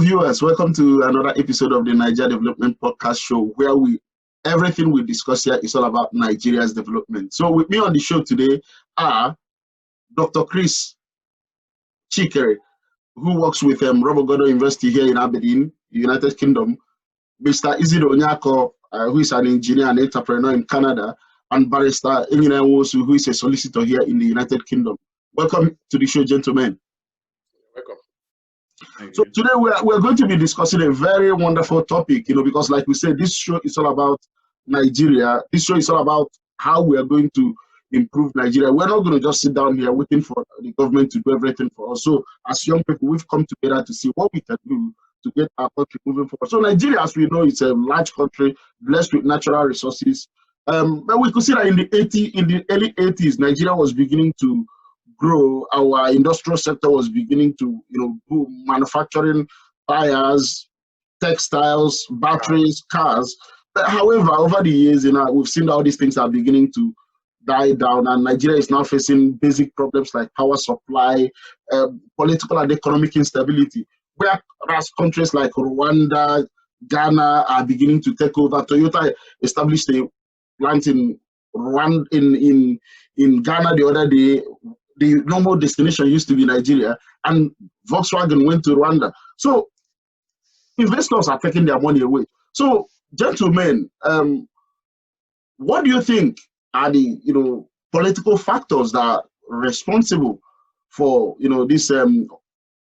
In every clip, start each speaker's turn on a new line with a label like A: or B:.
A: viewers, welcome to another episode of the Naija Development Podcast Show, where everything we discuss here is all about Nigeria's development. So with me on the show today are Dr. Chris Chikere, who works with Robert Goddard University here in Aberdeen, United Kingdom, Mr. Isidro Onyako, who is an engineer and entrepreneur in Canada, and Barrister Enyina Nwosu, who is a solicitor here in the United Kingdom. Welcome to the show, gentlemen.
B: Welcome.
A: So today we're going to be discussing a very wonderful topic, because like we said, this show is all about Nigeria. This show is all about how we are going to improve Nigeria. We're not going to just sit down here waiting for the government to do everything for us. So as young people, we've come together to see what we can do to get our country moving forward. So Nigeria, as we know, is a large country blessed with natural resources. But we could see that in the early 80s, Nigeria was beginning to grow. Our industrial sector was beginning to, boom, manufacturing tires, textiles, batteries, cars. But however, over the years, we've seen all these things are beginning to die down, and Nigeria is now facing basic problems like power supply, political and economic instability. Whereas countries like Rwanda, Ghana are beginning to take over. Toyota established a plant in Rwanda, in Ghana the other day. The normal destination used to be Nigeria, and Volkswagen went to Rwanda. So investors are taking their money away. So, gentlemen, what do you think are the political factors that are responsible for this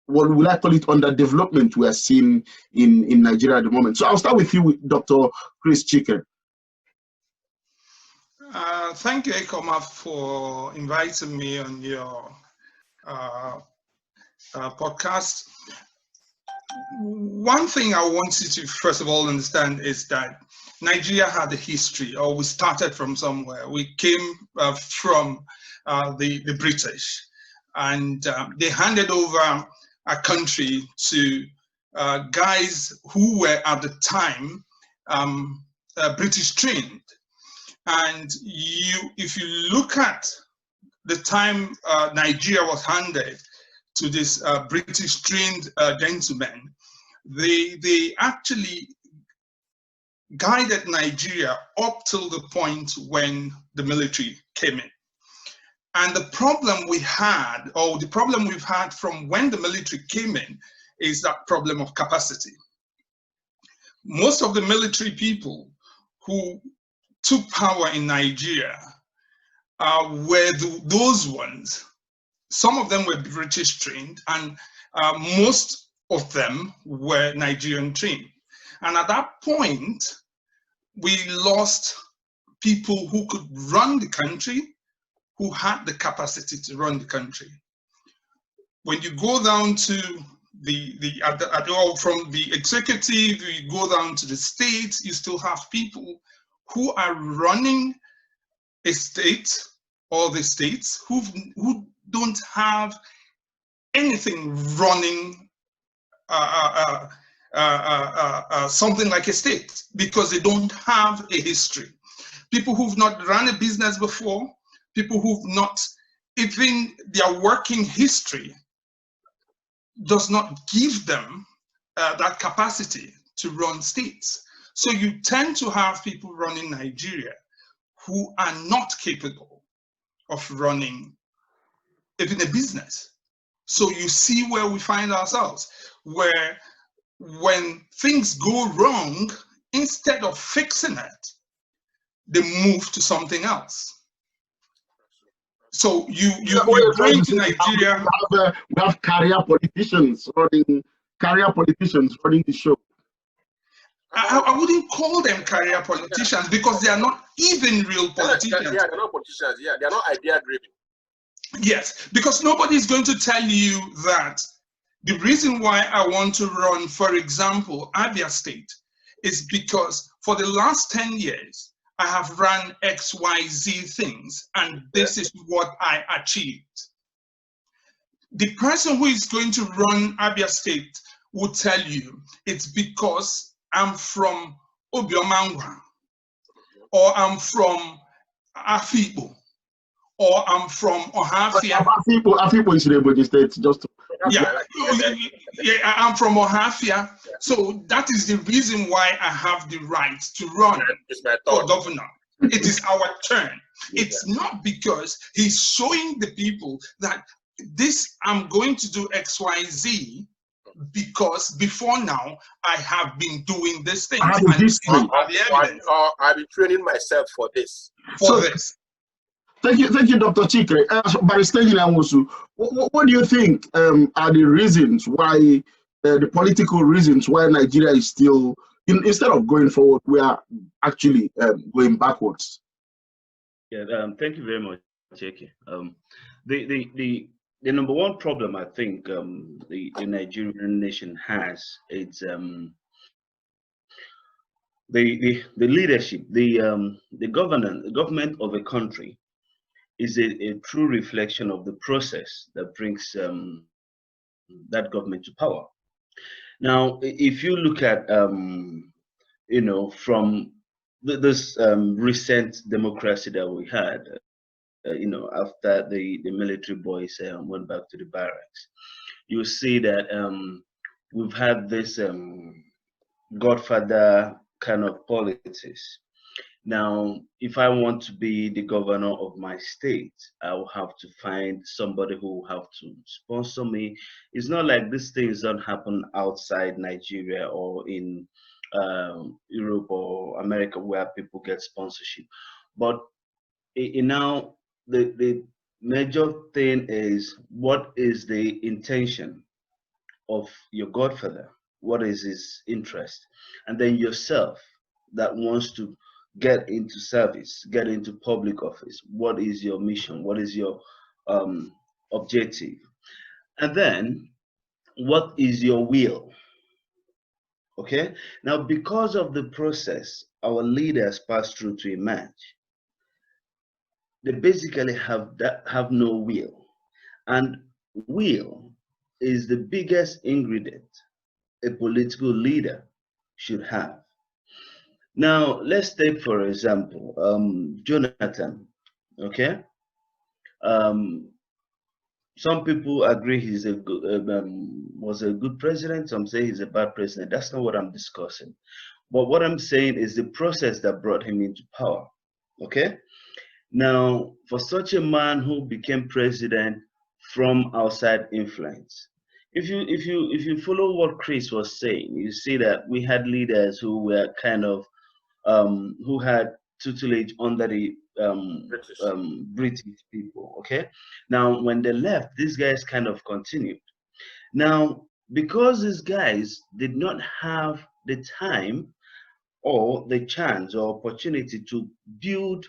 A: what will I call it, underdevelopment we are seeing in Nigeria at the moment? So I'll start with you, with Dr. Chris Chikere.
C: Thank you, Ekoma, for inviting me on your podcast. One thing I want you to first of all understand is that Nigeria had a history, or we started from somewhere. We came from the British, and they handed over a country to guys who were at the time British trained. And if you look at the time Nigeria was handed to this British trained gentlemen, they actually guided Nigeria up till the point when the military came in. And the problem we had, or the problem we've had from when the military came in, is that problem of capacity. Most of the military people who took power in Nigeria were those ones. Some of them were British trained, and most of them were Nigerian trained. And at that point, we lost people who could run the country, who had the capacity to run the country. When you go down to from the executive, you go down to the states, you still have people who are running a state or the states who don't have anything running something like a state, because they don't have a history. People who've not run a business before, people who've not, even their working history does not give them that capacity to run states. So you tend to have people running Nigeria who are not capable of running even a business. So you see where we find ourselves, where when things go wrong, instead of fixing it, they move to something else. So you go into Nigeria.
A: We have career politicians running the show.
C: I wouldn't call them career politicians, because they are not even real politicians.
B: Yeah, they're not politicians. Yeah, they're not idea driven.
C: Yes, because nobody is going to tell you that the reason why I want to run, for example, Abia State, is because for the last 10 years, I have run XYZ things, and this is what I achieved. The person who is going to run Abia State will tell you it's because I'm from Obiomangwa, or I'm from Afibo, or I'm from Ohafia.
A: Afibo is in Ebonyi State, just to
C: Yeah,
B: Like,
C: yeah, I'm from Ohafia, so that is the reason why I have the right to run
B: it's my
C: for
B: thought.
C: governor. It is our turn. It's not because he's showing the people that this, I'm going to do X, Y, Z, because before now I have been doing these things.
A: I have a
C: And these
A: history.
C: are the evidence
B: I've been training myself for this.
C: for this.
A: Thank you, Dr. Chikre. Barrister Nyamusu, what do you think are the reasons why, the political reasons why Nigeria is still, instead of going forward, we are actually going backwards?
D: Yeah, thank you very much, Jackie. The number one problem I think the Nigerian nation has is the leadership, the government of a country is a true reflection of the process that brings that government to power. Now, if you look at from this recent democracy that we had, after the military boys went back to the barracks, you see that we've had this godfather kind of politics. Now, if I want to be the governor of my state, I will have to find somebody who will have to sponsor me. It's not like these things don't happen outside Nigeria or in Europe or America where people get sponsorship. But now the major thing is, what is the intention of your godfather? What is his interest? And then yourself that wants to get into service, get into public office. What is your mission? What is your objective? And then what is your will? Okay. Now, because of the process our leaders pass through to emerge, they basically have no will. And will is the biggest ingredient a political leader should have. Now, let's take, for example, Jonathan, okay? Some people agree he's a good, was a good president. Some say he's a bad president. That's not what I'm discussing. But what I'm saying is the process that brought him into power, okay? Now, for such a man who became president from outside influence, if you follow what Chris was saying, you see that we had leaders who were kind of who had tutelage under the British people. Okay, now when they left, these guys kind of continued. Now, because these guys did not have the time or the chance or opportunity to build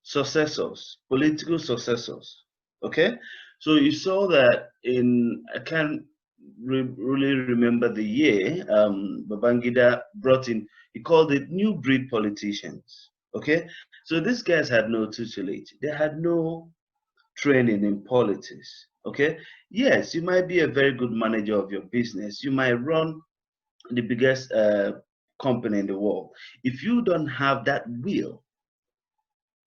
D: successors, political successors. Okay, so you saw that I can't really remember the year Babangida brought in, he called it new breed politicians. Okay, so these guys had no tutelage, they had no training in politics. Okay, yes, you might be a very good manager of your business, you might run the biggest company in the world. If you don't have that will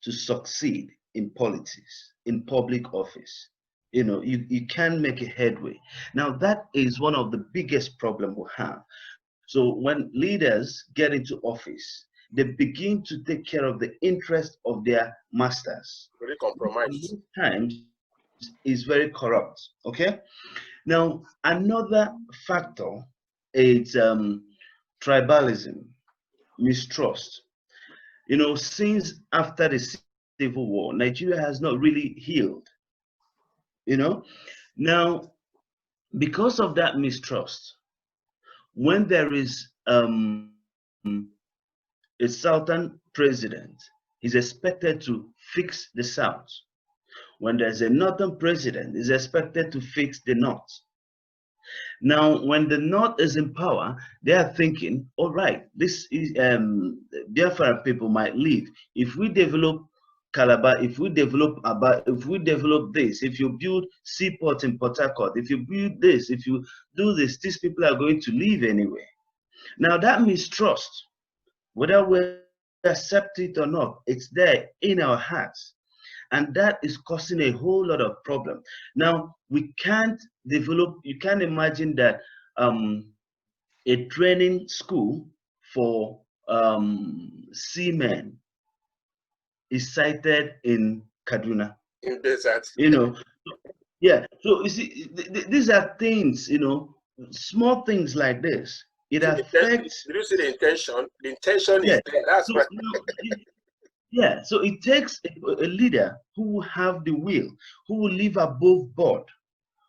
D: to succeed in politics, in public office, you can make a headway. Now, that is one of the biggest problems we have. So when leaders get into office, they begin to take care of the interest of their masters.
B: Really compromised.
D: Times is very corrupt. Okay. Now, another factor is tribalism, mistrust. Since after the Civil War, Nigeria has not really healed. Now, because of that mistrust, when there is a southern president, he's expected to fix the south. When there's a northern president, he's expected to fix the north. Now, when the north is in power, they are thinking, all right, this is Biafra people might leave. If we develop Calabar, if we develop Aba, if we develop this, if you build seaport in Port Harcourt, if you build this, if you do this, these people are going to leave anyway. Now, that mistrust, whether we accept it or not, it's there in our hearts. And that is causing a whole lot of problem. Now, we can't develop, you can't imagine that a training school for seamen is sited in Kaduna.
B: In desert.
D: You know, yeah. So you see, these are things, you know, small things like this. It
B: See,
D: affects.
B: did you see the intention? The intention
D: Yeah.
B: is there. That's
D: So,
B: what.
D: you know, yeah. So it takes a leader who will have the will, who will live above board,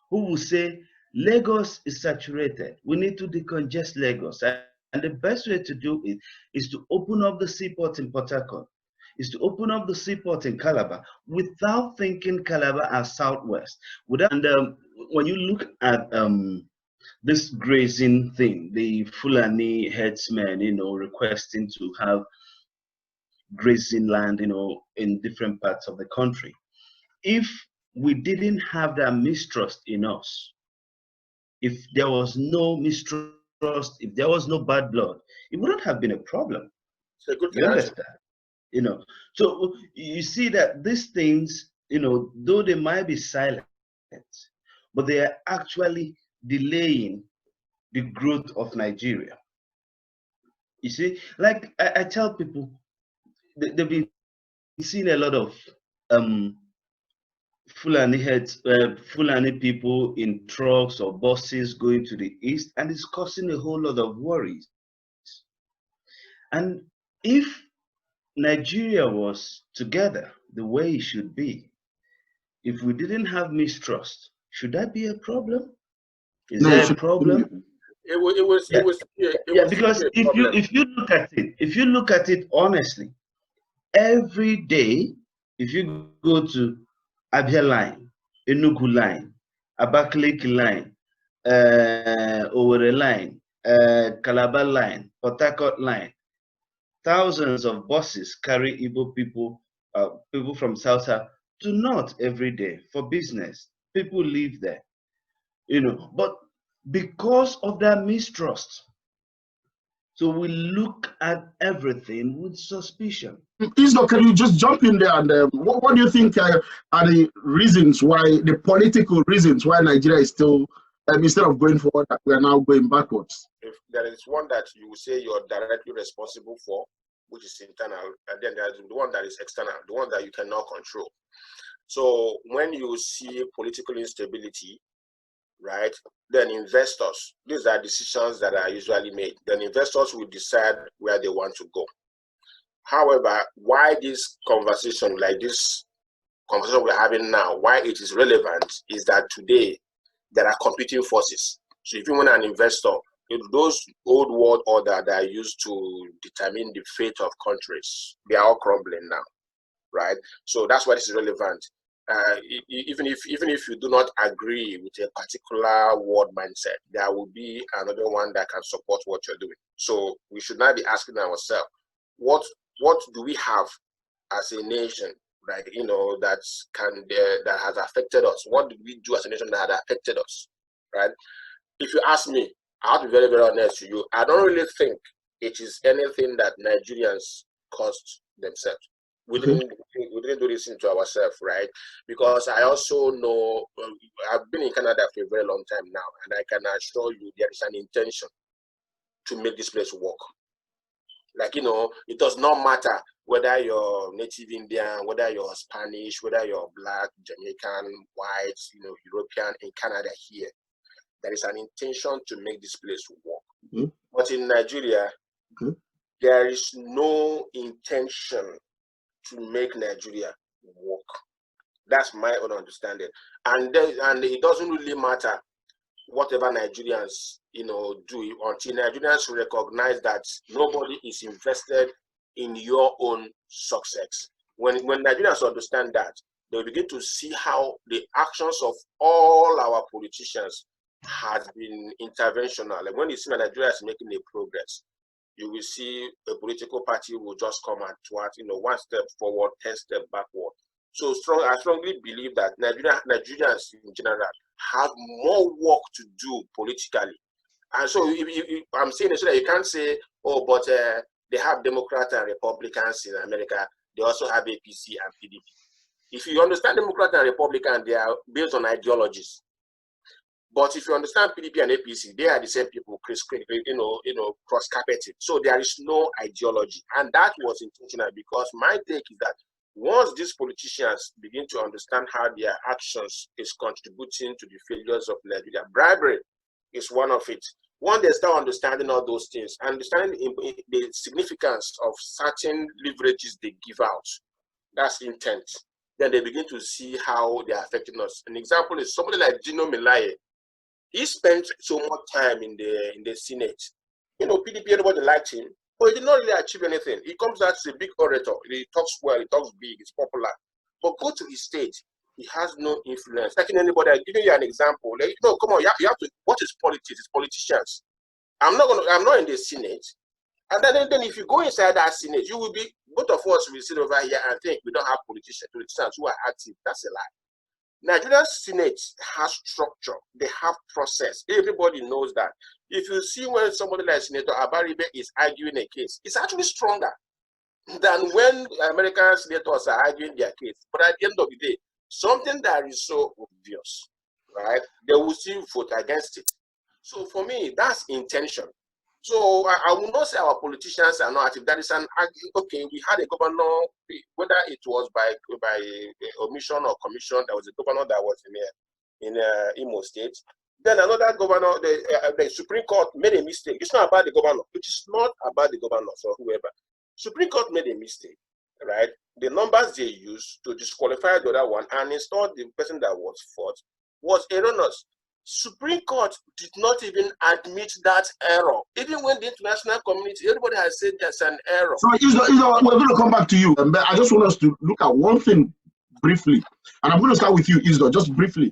D: who will say, Lagos is saturated. We need to decongest Lagos. And the best way to do it is to open up the seaport in Port Harcourt, is to open up the seaport in Calabar without thinking Calabar as southwest. And when you look at this grazing thing, the Fulani headsmen, you know, requesting to have grazing land, you know, in different parts of the country. If we didn't have that mistrust in us, if there was no mistrust, if there was no bad blood, it wouldn't have been a problem.
B: It's a good
D: You
B: thing.
D: understand? You know, so you see that these things, you know, though they might be silent, but they are actually delaying the growth of Nigeria. You see, like I tell people, they've been seeing a lot of Fulani people in trucks or buses going to the east, and it's causing a whole lot of worries. And if Nigeria was together the way it should be, if we didn't have mistrust, should that be a problem? Is
A: No, it
D: there a
A: should
D: problem? Yeah, yeah. Because if you look at it honestly, every day, if you go to Abia line, Enugu line, Abakaliki line, Owerri line, Calabar line, Port Harcourt line, thousands of buses carry Igbo people, people from South to North every day for business. People live there, you know, but because of that mistrust, so we look at everything with suspicion.
A: Isno, can you just jump in there and what do you think are the reasons why, the political reasons why Nigeria is still, instead of going forward, we are now going backwards?
B: If there is one that you say you're directly responsible for, which is internal, and then there's the one that is external, the one that you cannot control. So when you see political instability, right, then investors, these are decisions that are usually made. Then investors will decide where they want to go. However, why this conversation, like this conversation we're having now, why it is relevant is that today there are competing forces. So if you want an investor, those old world order that are used to determine the fate of countries, they are all crumbling now, right? So that's why this is relevant. Even if you do not agree with a particular world mindset, there will be another one that can support what you're doing. So we should not be asking ourselves, what do we have as a nation, right? You know, that has affected us. What did we do as a nation that had affected us, right? If you ask me, I have to be very, very honest to you. I don't really think it is anything that Nigerians caused themselves. We didn't do this into ourselves, right? Because I also know, I've been in Canada for a very long time now, and I can assure you there is an intention to make this place work. Like, you know, it does not matter whether you're native Indian, whether you're Spanish, whether you're Black, Jamaican, white, you know, European, in Canada here. There is an intention to make this place work. But in Nigeria, there is no intention to make Nigeria work. That's my own understanding. And it doesn't really matter whatever Nigerians, you know, do until Nigerians recognize that nobody is invested in your own success. When Nigerians understand that, they'll begin to see how the actions of all our politicians has been interventional. And when you see that Nigeria is making a progress, you will see a political party will just come at what, you know, 1 step forward, 10 steps backward. So I strongly believe that Nigerians in general have more work to do politically. And so I'm saying it so that you can't say, oh, but they have Democrats and Republicans in America. They also have APC and PDP. If you understand Democrat and Republican, they are based on ideologies. But if you understand PDP and APC, they are the same people, cross-carpeted. So there is no ideology. And that was intentional, because my take is that once these politicians begin to understand how their actions is contributing to the failures of Nigeria, bribery is one of it. Once they start understanding all those things, understanding the significance of certain leverages they give out, that's intent. Then they begin to see how they are affecting us. An example is somebody like Gino Melaye. He spent so much time in the Senate. PDP, everybody liked him, but he did not really achieve anything. He comes out as a big orator. He talks well, he talks big, he's popular. But go to his state, he has no influence. Like in anybody, I'm giving you an example. Like, come on, you have to. What is politics? It's politicians. I'm not in the Senate. And then if you go inside that Senate, you will be, both of us will sit over here and think we don't have politicians who are active. That's a lie. Nigerian Senate has structure, they have process. Everybody knows that. If you see when somebody like Senator Abaribe is arguing a case, it's actually stronger than when American senators are arguing their case. But at the end of the day, something that is so obvious, right, they will still vote against it. So for me, that's intention. So I will not say our politicians are not active. That is okay. We had a governor, whether it was by omission or commission, there was a governor that was in Imo State. Then another governor, the Supreme Court made a mistake. It's not about the governor. It is not about the governor or whoever. Supreme Court made a mistake, right? The numbers they used to disqualify the other one and install the person that was fought was erroneous. Supreme Court did not even admit that error. Even when the international community, everybody has said there's an error.
A: So, we're going to come back to you. But I just want us to look at one thing briefly. And I'm going to start with you, Isdo, just briefly.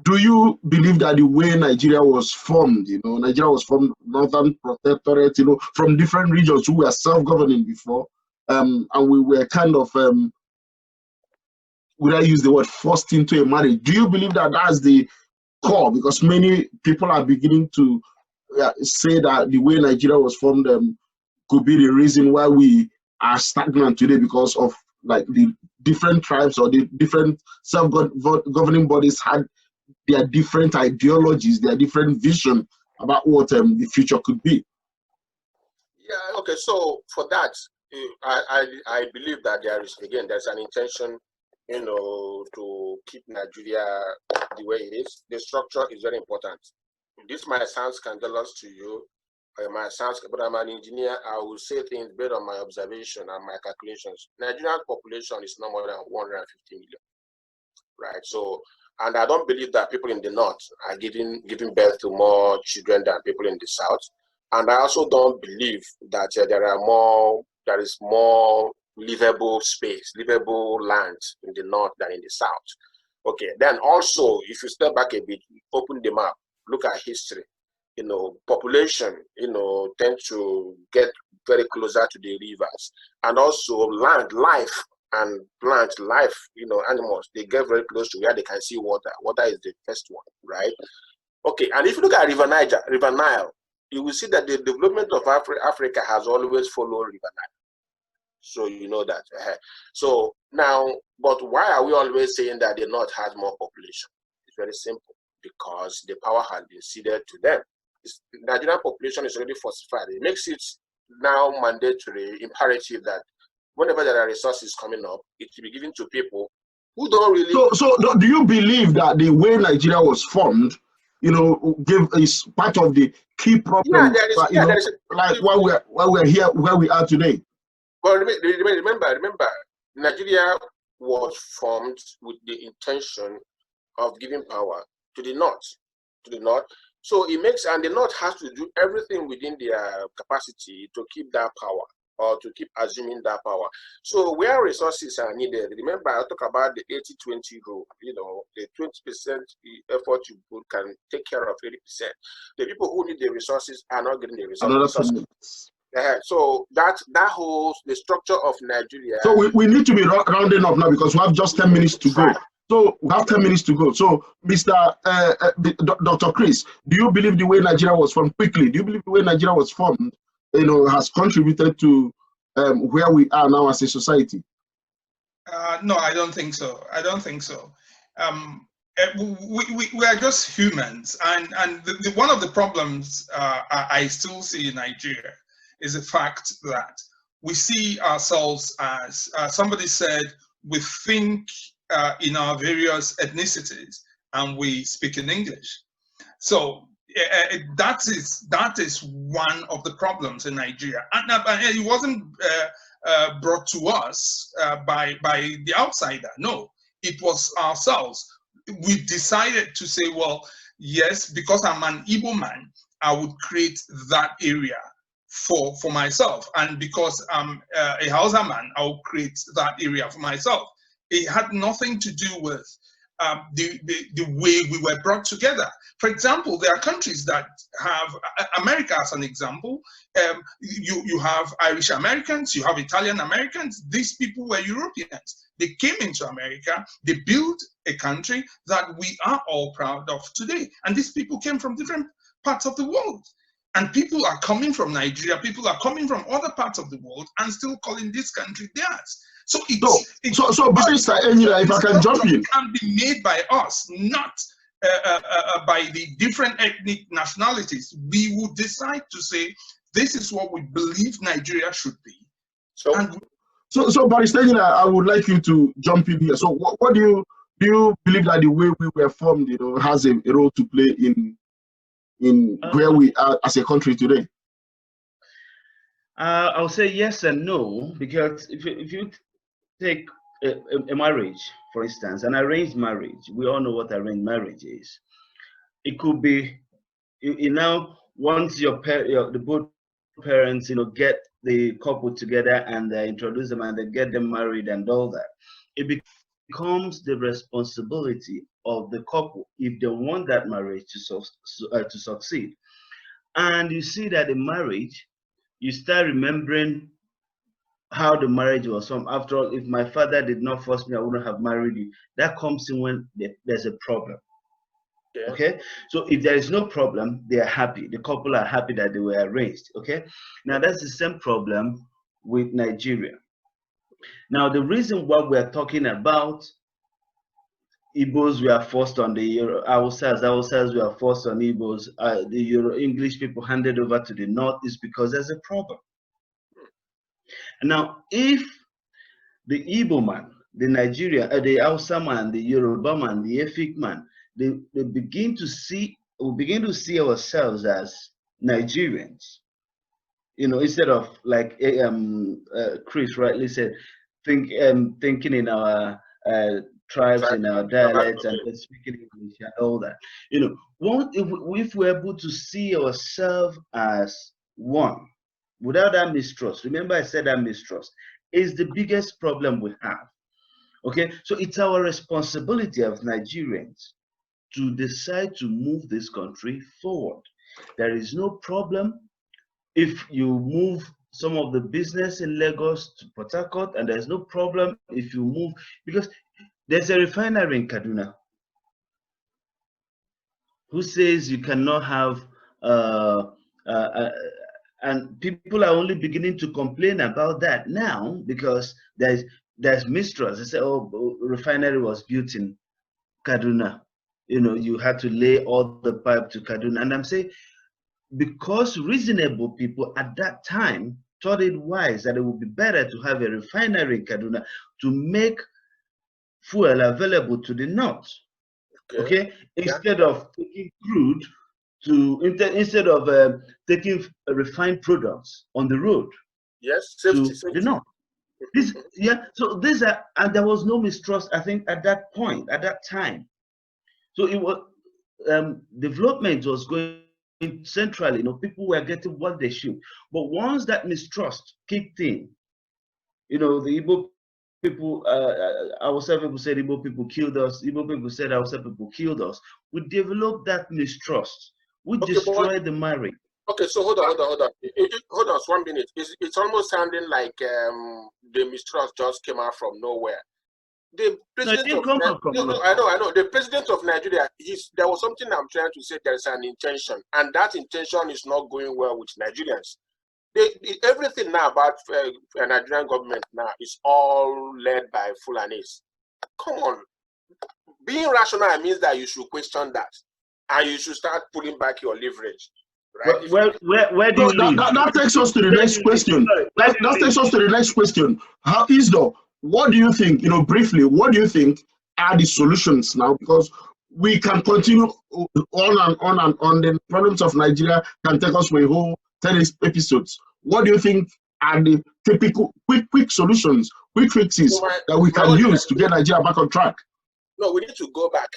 A: Do you believe that the way Nigeria was formed, Nigeria was formed Northern Protectorate, from different regions who were self-governing before, and we were kind of, would I use the word, forced into a marriage? Do you believe that that's the core? Because many people are beginning to say that the way Nigeria was formed could be the reason why we are stagnant today, because of like the different tribes or the different self-governing bodies had their different ideologies, their different vision about what the future could be.
B: Yeah, okay, so for that, I believe that there's an intention, to keep Nigeria the way it is. The structure is very important. This might sound scandalous to you, but I'm an engineer. I will say things based on my observation and my calculations. Nigerian population is no more than 150 million, right? So, and I don't believe that people in the north are giving birth to more children than people in the south. And I also don't believe that there is more livable space, livable land in the north than in the south. Okay, then also, if you step back a bit, open the map, look at history, population, tend to get very closer to the rivers. And also land, life, and plant life, animals, they get very close to where they can see water. Water is the first one, right? Okay, and if you look at River Nile, you will see that the development of Africa has always followed River Nile. So you know that. So now, but why are we always saying that the North has more population? It's very simple. Because the power has been ceded to them. The Nigerian population is already falsified. It makes it now mandatory, imperative that whenever there are resources coming up, it should be given to people who don't really.
A: So do you believe that the way Nigeria was formed, is part of the key problem?
B: Yeah,
A: like why we're here, where we are today.
B: But remember, Nigeria was formed with the intention of giving power to the north. So it makes, and the north has to do everything within their capacity to keep that power, or to keep assuming that power. So where resources are needed, remember I talk about the 80-20 rule. The 20% effort you put can take care of 80%. The people who need the resources are not getting the resources. So the structure of Nigeria.
A: So we need to be rounding up now, because we have just 10 minutes to go. So we have 10 minutes to go. So Mr. Dr. Chris, do you believe the way Nigeria was formed, quickly, do you believe the way Nigeria was formed, has contributed to where we are now as a society?
C: No, I don't think so. I don't think so. We are just humans, and one of the problems I still see in Nigeria is the fact that we see ourselves as somebody said, we think in our various ethnicities and we speak in English. So that is one of the problems in Nigeria, and it wasn't brought to us by the outsider. No, it was ourselves. We decided to say, well, yes, because I'm an Igbo man, I would create that area for myself, and because I'm a Hausa man, I will create that area for myself. It had nothing to do with the way we were brought together. For example, there are countries that have, America as an example, you have Irish Americans, you have Italian Americans. These people were Europeans. They came into America, they built a country that we are all proud of today. And these people came from different parts of the world. And people are coming from Nigeria, people are coming from other parts of the world and still calling this country theirs. So
A: Barrister Enyila, if I can jump in,
C: can be made by us, not by the different ethnic nationalities. We would decide to say this is what we believe Nigeria should be.
A: So Barrister Enyila, I would like you to jump in here. So, what do you believe that the way we were formed, has a role to play in where we are as a country today?
D: I'll say yes and no, because if you take a marriage, for instance, an arranged marriage, we all know what arranged marriage is. It could be, once the both parents, get the couple together and they introduce them and they get them married and all that, it becomes the responsibility of the couple if they want that marriage to succeed. And you see that in marriage, you start remembering how the marriage was from. After all, if my father did not force me, I wouldn't have married you. That comes in when there's a problem. Yeah. Okay, so if there is no problem, they are happy. The couple are happy that they were arranged. Okay, now that's the same problem with Nigeria. Now the reason why we are talking about Igbos were forced on the Hausas were forced on Igbos, the English people handed over to the North is because there's a problem. Now, if the Igbo man, the Nigerian, the Hausa man, the Yoruba man, the Efik man, they begin to see, we begin to see ourselves as Nigerians, instead of like Chris rightly said, thinking in our tribes, in our dialects, and speaking English and all that. If we're able to see ourselves as one, without that mistrust, remember I said that mistrust is the biggest problem we have. Okay, so it's our responsibility as Nigerians to decide to move this country forward. There is no problem if you move some of the business in Lagos to Port Harcourt, and there's no problem if you move, because there's a refinery in Kaduna. Who says you cannot have and people are only beginning to complain about that now because there's mistrust. They say, oh, refinery was built in Kaduna. You had to lay all the pipe to Kaduna. And I'm saying, because reasonable people at that time thought it wise that it would be better to have a refinery in Kaduna to make fuel available to the North. Okay? Instead of taking crude instead of taking refined products on the road.
B: Yes,
D: safety. The North. So these are, and there was no mistrust, I think, at that point, at that time. So it was development was going centrally. People were getting what they should. But once that mistrust kicked in, the Igbo people, Hausa people said Igbo people killed us. Igbo people said Hausa people killed us. We developed that mistrust. We destroyed the marriage.
B: Okay, so hold on. Hold on 1 minute. It's almost sounding like the mistrust just came out from nowhere. The president I know. The president of Nigeria, there was something I'm trying to say. There's an intention, and that intention is not going well with Nigerians. Everything now about Nigerian government now is all led by Fulanis. Come on. Being rational means that you should question that. And you should start pulling back your leverage. Right?
D: Where do you live?
A: That takes us to the next question. That takes us to the next question. How is though? What do you think, briefly, what do you think are the solutions now? Because we can continue on and on and on. The problems of Nigeria can take us for a whole 10 episodes. What do you think are the typical quick solutions, quick fixes that we can use to get Nigeria back on track?
B: No, we need to go back.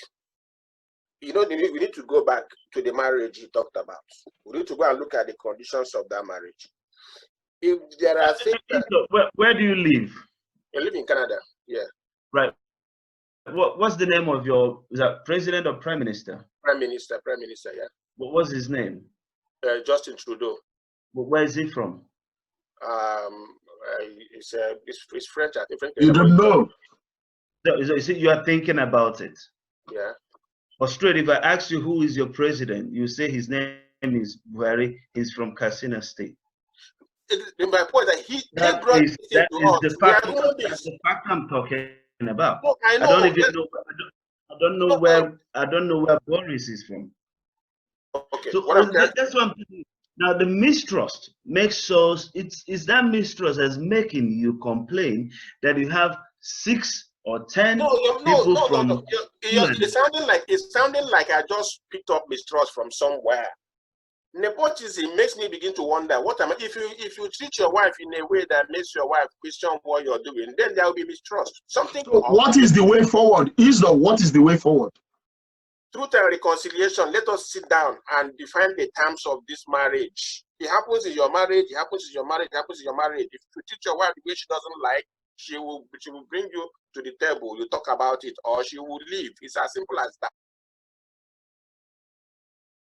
B: We need to go back to the marriage you talked about. We need to go and look at the conditions of that marriage. If there are things
D: where do you live?
B: I live in Canada. Yeah.
D: Right. What's the name of is that president or prime minister?
B: Prime minister, yeah.
D: What's his name?
B: Justin Trudeau.
D: Where is he from?
B: It's French. I think.
A: You don't know.
D: So you are thinking about it.
B: Yeah.
D: But straight, if I ask you who is your president, you say his name is Buhari. He's from Katsina State.
B: My point is that
D: that is the fact I'm talking about.
B: No, I know.
D: I don't know where Boris is from.
B: Okay.
D: So that's what I'm thinking. Now the mistrust makes us. It's that mistrust that's making you complain that you have 6 or 10 people from.
B: No. It's sounding like I just picked up mistrust from somewhere. Nepotism makes me begin to wonder if you treat your wife in a way that makes your wife question what you're doing, then there will be mistrust.
A: What is the way forward? What is the way forward?
B: Truth and reconciliation. Let us sit down and define the terms of this marriage. It happens in your marriage. It happens in your marriage. It happens in your marriage. If you treat your wife the way she doesn't like, she will bring you to the table. You talk about it, or she will leave. It's as simple as that.